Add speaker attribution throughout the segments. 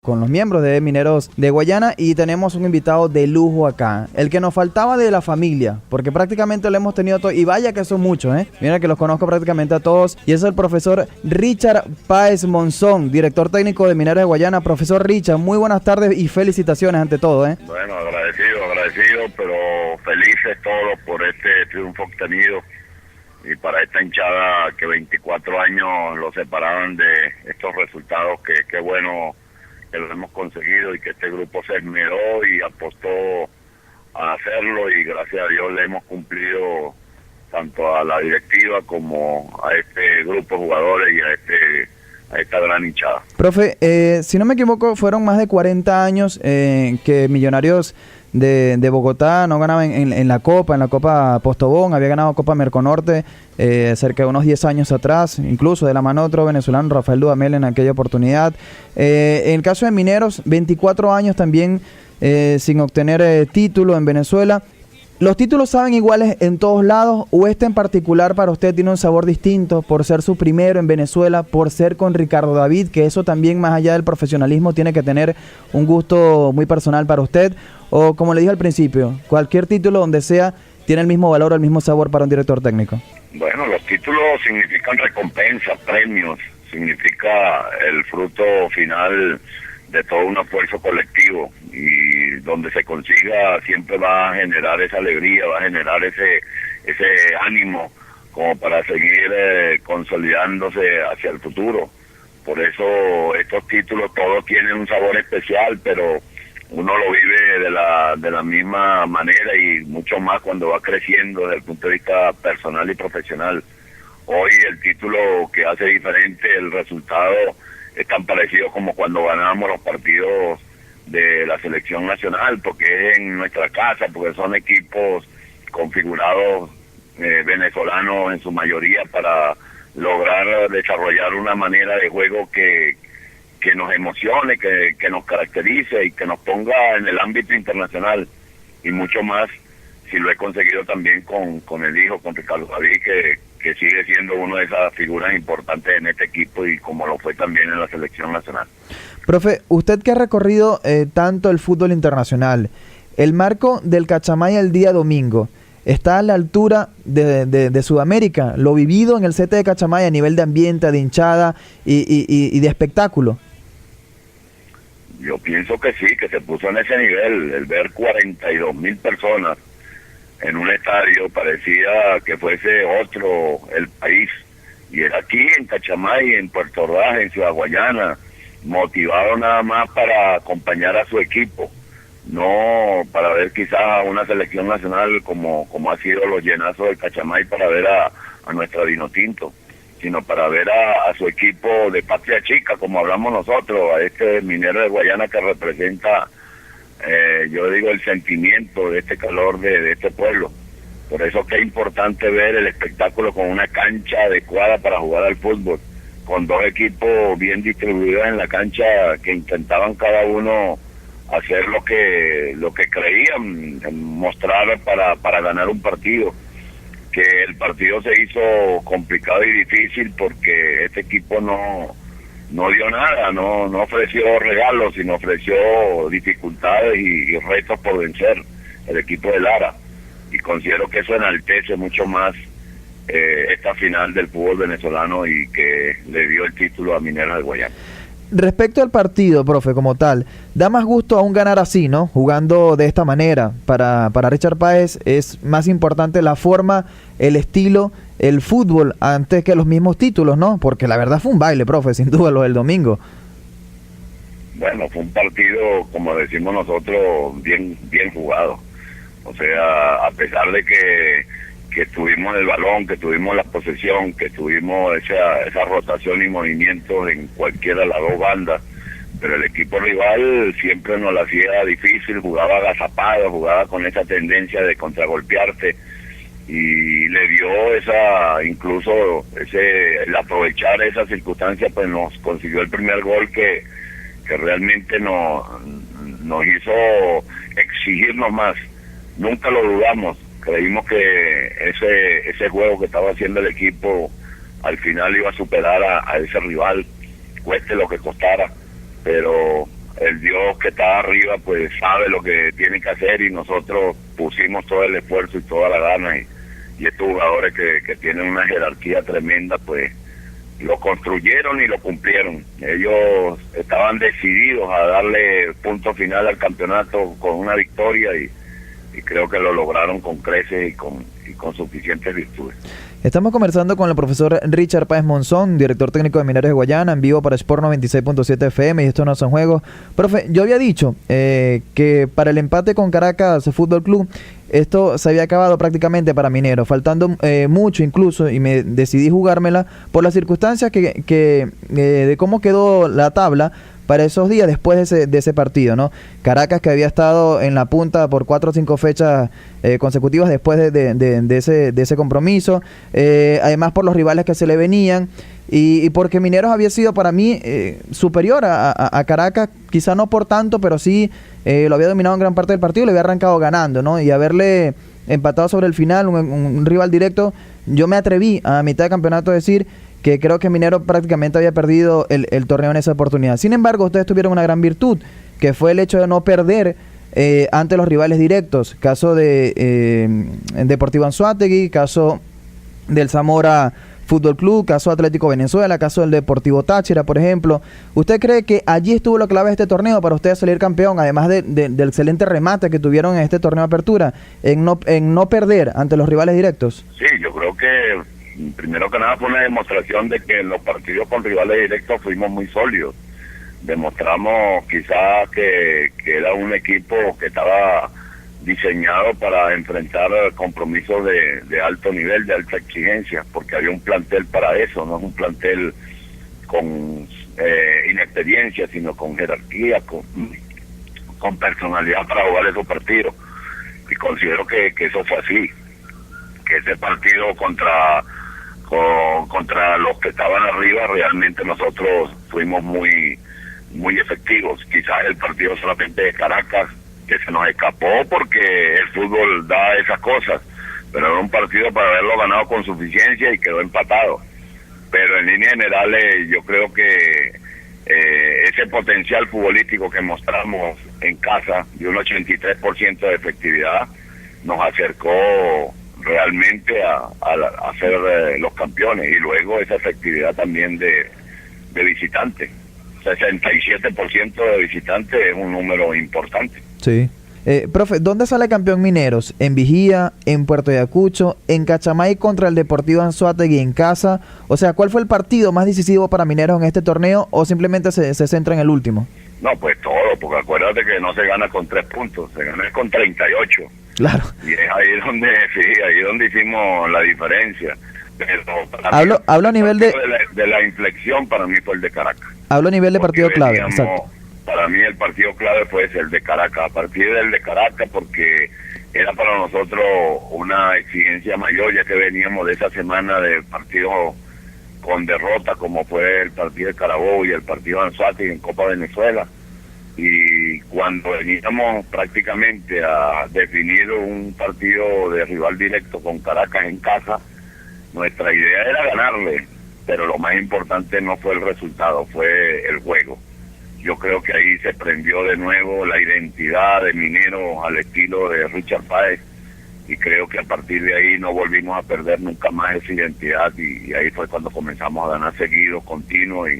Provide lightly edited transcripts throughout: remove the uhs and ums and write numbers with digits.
Speaker 1: con los miembros de Mineros de Guayana, y tenemos un invitado de lujo acá, el que nos faltaba de la familia, porque prácticamente lo hemos tenido todo, y vaya que son muchos, mira que los conozco prácticamente a todos, y es el profesor Richard Páez Monzón, director técnico de Mineros de Guayana. Profesor Richard, muy buenas tardes y felicitaciones ante todo.
Speaker 2: Bueno, agradecido, pero felices todos por este triunfo obtenido, y para esta hinchada que 24 años lo separaban de estos resultados, que qué bueno que lo hemos conseguido, y que este grupo se esmeró y apostó a hacerlo, y gracias a Dios le hemos cumplido tanto a la directiva como a este grupo de jugadores y a esta gran hinchada.
Speaker 1: Profe, si no me equivoco, fueron más de 40 años que Millonarios de Bogotá no ganaba en la Copa Postobón, había ganado Copa Merconorte cerca de unos 10 años atrás, incluso de la mano de otro venezolano, Rafael Dudamel, en aquella oportunidad. En el caso de Mineros, 24 años también sin obtener título en Venezuela. ¿Los títulos saben iguales en todos lados, o este en particular para usted tiene un sabor distinto por ser su primero en Venezuela, por ser con Ricardo David, que eso también, más allá del profesionalismo, tiene que tener un gusto muy personal para usted? O, como le dije al principio, cualquier título donde sea tiene el mismo valor o el mismo sabor para un director técnico?
Speaker 2: Bueno, los títulos significan recompensa, premios, significa el fruto final de todo un esfuerzo colectivo, y donde se consiga siempre va a generar esa alegría, va a generar ese ánimo como para seguir consolidándose hacia el futuro. Por eso estos títulos todos tienen un sabor especial, pero uno lo vive de la misma manera, y mucho más cuando va creciendo desde el punto de vista personal y profesional. Hoy el título que hace diferente el resultado es tan parecido como cuando ganábamos los partidos de la selección nacional, porque es en nuestra casa, porque son equipos configurados venezolanos en su mayoría, para lograr desarrollar una manera de juego que nos emocione, que nos caracterice y que nos ponga en el ámbito internacional, y mucho más si lo he conseguido también con el hijo, con Ricardo David, que sigue siendo una de esas figuras importantes en este equipo, y como lo fue también en la selección nacional.
Speaker 1: Profe, usted que ha recorrido tanto el fútbol internacional, el marco del Cachamaya el día domingo, ¿está a la altura de Sudamérica? ¿Lo vivido en el CT de Cachamaya a nivel de ambiente, de hinchada y de espectáculo?
Speaker 2: Yo pienso que sí, que se puso en ese nivel. El ver 42,000 personas en un estadio parecía que fuese otro el país, y era aquí en Cachamay, en Puerto Ordaz, en Ciudad Guayana, motivado nada más para acompañar a su equipo, no para ver quizás a una selección nacional como ha sido los llenazos del Cachamay para ver a nuestra Vinotinto, sino para ver a su equipo de patria chica, como hablamos nosotros, a este Minero de Guayana, que representa yo digo el sentimiento de este calor de este pueblo. Por eso que es importante ver el espectáculo con una cancha adecuada para jugar al fútbol, con dos equipos bien distribuidos en la cancha, que intentaban cada uno hacer lo que creían, mostrar para ganar un partido. Que el partido se hizo complicado y difícil porque este equipo no dio nada, no ofreció regalos, sino ofreció dificultades y retos por vencer el equipo de Lara, y considero que eso enaltece mucho más esta final del fútbol venezolano, y que le dio el título a Mineros de Guayana.
Speaker 1: Respecto al partido, profe, como tal, da más gusto aún ganar así, ¿no? Jugando de esta manera. Para Richard Páez es más importante la forma, el estilo, el fútbol, antes que los mismos títulos, ¿no? Porque la verdad fue un baile, profe, sin duda, lo del domingo.
Speaker 2: Bueno, fue un partido, como decimos nosotros, bien jugado. O sea, a pesar de que tuvimos el balón, que tuvimos la posesión, que tuvimos esa rotación y movimientos en cualquiera de las dos bandas, pero el equipo rival siempre nos la hacía difícil, jugaba agazapado, jugaba con esa tendencia de contragolpearte, y le dio el aprovechar esa circunstancia, pues nos consiguió el primer gol que realmente nos hizo exigirnos más. Nunca lo dudamos, creímos que ese juego que estaba haciendo el equipo al final iba a superar a ese rival, cueste lo que costara, pero el Dios que está arriba pues sabe lo que tiene que hacer, y nosotros pusimos todo el esfuerzo y toda la gana, y estos jugadores que tienen una jerarquía tremenda pues lo construyeron y lo cumplieron. Ellos estaban decididos a darle punto final al campeonato con una victoria, y creo que lo lograron con creces y con suficientes virtudes.
Speaker 1: Estamos conversando con el profesor Richard Páez Monzón, director técnico de Mineros de Guayana, en vivo para Sport 96.7 FM, y esto no son juegos. Profe, yo había dicho que para el empate con Caracas Fútbol Club, esto se había acabado prácticamente para Mineros, faltando mucho incluso, y me decidí jugármela por las circunstancias de cómo quedó la tabla para esos días después de ese partido, ¿no? Caracas, que había estado en la punta por 4 o 5 fechas consecutivas después de ese compromiso, además por los rivales que se le venían, y porque Mineros había sido para mí superior a Caracas, quizá no por tanto, pero sí lo había dominado en gran parte del partido, le había arrancado ganando, ¿no? Y haberle empatado sobre el final, un rival directo, yo me atreví a mitad de campeonato a decir que creo que Minero prácticamente había perdido el torneo en esa oportunidad. Sin embargo, ustedes tuvieron una gran virtud, que fue el hecho de no perder ante los rivales directos. Caso de Deportivo Anzoátegui, caso del Zamora Fútbol Club, caso Atlético Venezuela, caso del Deportivo Táchira, por ejemplo. ¿Usted cree que allí estuvo la clave de este torneo para ustedes salir campeón, además del excelente remate que tuvieron en este torneo de apertura, en no perder ante los rivales directos?
Speaker 2: Sí, yo creo que primero que nada fue una demostración de que en los partidos con rivales directos fuimos muy sólidos. Demostramos quizás que era un equipo que estaba diseñado para enfrentar compromisos de alto nivel, de alta exigencia, porque había un plantel para eso, no es un plantel con inexperiencia, sino con jerarquía, con personalidad para jugar esos partidos. Y considero que eso fue así, que ese partido contra los que estaban arriba, realmente nosotros fuimos muy efectivos. Quizás el partido solamente de Caracas, que se nos escapó porque el fútbol da esas cosas, pero era un partido para haberlo ganado con suficiencia y quedó empatado. Pero en líneas generales yo creo que ese potencial futbolístico que mostramos en casa de un 83% de efectividad nos acercó realmente a ser los campeones, y luego esa efectividad también de visitantes. 67% de visitantes es un número importante.
Speaker 1: Sí. Profe, ¿dónde sale campeón Mineros? ¿En Vigía, en Puerto Ayacucho, en Cachamay contra el Deportivo Anzoátegui en casa? O sea, ¿cuál fue el partido más decisivo para Mineros en este torneo, o simplemente se centra en el último?
Speaker 2: No, pues todo, porque acuérdate que no se gana con 3 puntos, se gana con 38.
Speaker 1: Claro.
Speaker 2: Y es ahí donde hicimos la diferencia. Pero
Speaker 1: hablo a nivel de
Speaker 2: la inflexión, para mí fue el de Caracas.
Speaker 1: Hablo a nivel de partido clave, exacto.
Speaker 2: Para mí el partido clave fue el de Caracas, a partir del de Caracas, porque era para nosotros una exigencia mayor, ya que veníamos de esa semana de partidos con derrota, como fue el partido de Carabobo y el partido de Anzoátegui en Copa Venezuela. Y cuando veníamos prácticamente a definir un partido de rival directo con Caracas en casa, nuestra idea era ganarle, pero lo más importante no fue el resultado, fue el juego. Yo creo que ahí se prendió de nuevo la identidad de Mineros al estilo de Richard Páez, y creo que a partir de ahí no volvimos a perder nunca más esa identidad, y ahí fue cuando comenzamos a ganar seguidos, continuos,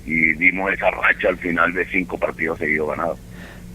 Speaker 2: y dimos esa racha al final de 5 partidos seguidos ganados.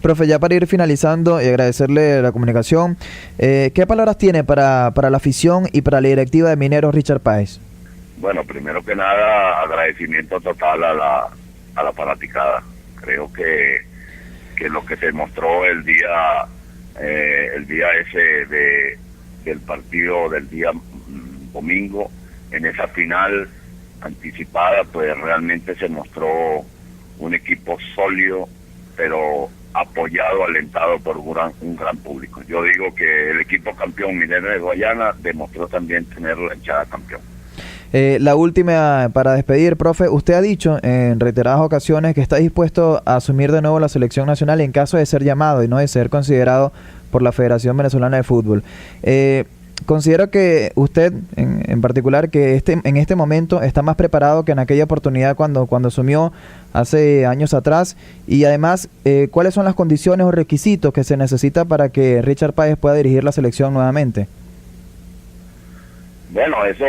Speaker 1: Profe, ya para ir finalizando y agradecerle la comunicación, ¿qué palabras tiene para la afición y para la directiva de Mineros, Richard Páez?
Speaker 2: Bueno, primero que nada, agradecimiento total a la fanaticada. Creo que lo que se mostró el día ese del partido del día domingo, en esa final anticipada, pues realmente se mostró un equipo sólido, pero apoyado, alentado por un gran público. Yo digo que el equipo campeón Minero de Guayana demostró también tener la hinchada campeón.
Speaker 1: La última para despedir, profe. Usted ha dicho en reiteradas ocasiones que está dispuesto a asumir de nuevo la selección nacional en caso de ser llamado y no de ser considerado por la Federación Venezolana de Fútbol. considero que usted, en particular, que en este momento está más preparado que en aquella oportunidad cuando asumió hace años atrás. Y además, ¿cuáles son las condiciones o requisitos que se necesita para que Richard Páez pueda dirigir la selección nuevamente?
Speaker 2: Bueno, eso,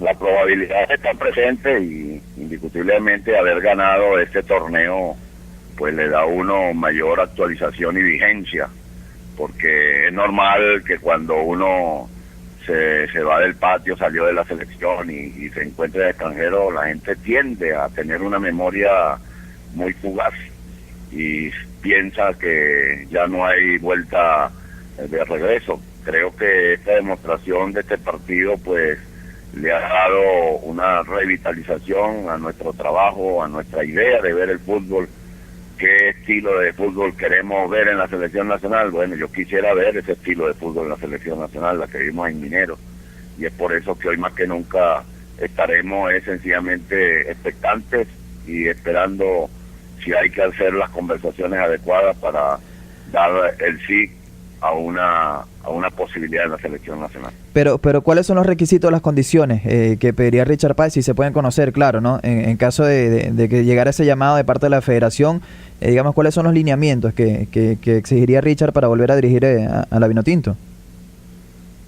Speaker 2: la probabilidad está presente y indiscutiblemente haber ganado este torneo pues le da a uno mayor actualización y vigencia, porque es normal que cuando uno se va del patio, salió de la selección y se encuentra en el extranjero, la gente tiende a tener una memoria muy fugaz y piensa que ya no hay vuelta de regreso. Creo que esta demostración de este partido pues le ha dado una revitalización a nuestro trabajo, a nuestra idea de ver el fútbol. ¿Qué estilo de fútbol queremos ver en la selección nacional? Bueno, yo quisiera ver ese estilo de fútbol en la selección nacional, la que vimos en Minero, y es por eso que hoy más que nunca estaremos sencillamente expectantes y esperando si hay que hacer las conversaciones adecuadas para dar el sí a una posibilidad en la selección nacional.
Speaker 1: Pero ¿cuáles son los requisitos, las condiciones que pediría Richard Páez, si se pueden conocer, claro, ¿no? En caso de que llegara ese llamado de parte de la federación, digamos, ¿cuáles son los lineamientos que exigiría Richard para volver a dirigir a la Vinotinto?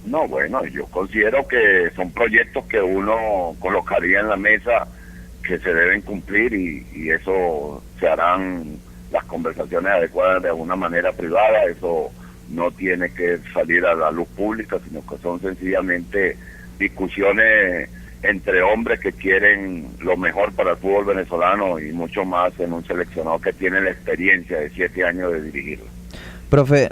Speaker 2: No, bueno, yo considero que son proyectos que uno colocaría en la mesa que se deben cumplir y eso se harán las conversaciones adecuadas de alguna manera privada. Eso no tiene que salir a la luz pública, sino que son sencillamente discusiones entre hombres que quieren lo mejor para el fútbol venezolano y mucho más en un seleccionado que tiene la experiencia de 7 años de dirigirlo.
Speaker 1: Profe,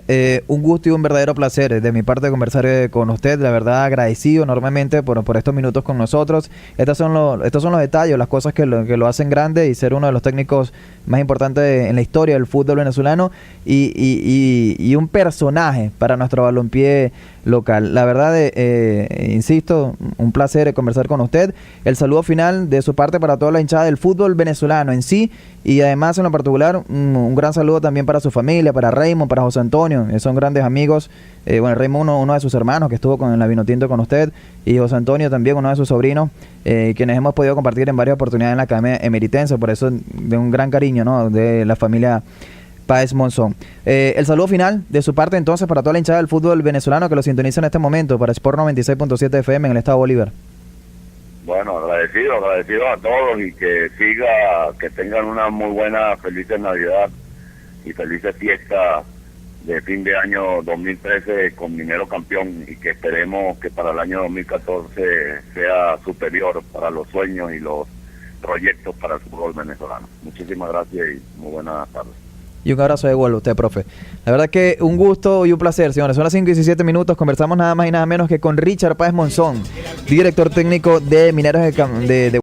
Speaker 1: un gusto y un verdadero placer de mi parte conversar con usted, la verdad agradecido enormemente por estos minutos con nosotros. Estos son los detalles, las cosas que lo hacen grande y ser uno de los técnicos más importantes en la historia del fútbol venezolano y un personaje para nuestro balompié local. La verdad, insisto, un placer conversar con usted. El saludo final de su parte para toda la hinchada del fútbol venezolano en sí y además en lo particular un gran saludo también para su familia, para Raymond, para José Antonio, son grandes amigos. Bueno, Raymond uno de sus hermanos que estuvo en la Vinotinto con usted y José Antonio también uno de sus sobrinos, quienes hemos podido compartir en varias oportunidades en la Academia Emeritense, por eso de un gran cariño, ¿no?, de la familia Páez Monzón. El saludo final de su parte entonces para toda la hinchada del fútbol venezolano que lo sintoniza en este momento para Sport 96.7 FM en el estado Bolívar.
Speaker 2: Bueno, agradecido a todos y que tengan una muy buena, feliz Navidad y felices fiestas de fin de año 2013 con Minero campeón y que esperemos que para el año 2014 sea superior para los sueños y los proyectos para el fútbol venezolano. Muchísimas gracias y muy buenas tardes.
Speaker 1: Y un abrazo de vuelo a usted, profe. La verdad que un gusto y un placer, señores. Son las 5:17. Conversamos nada más y nada menos que con Richard Páez Monzón, director técnico de Mineros de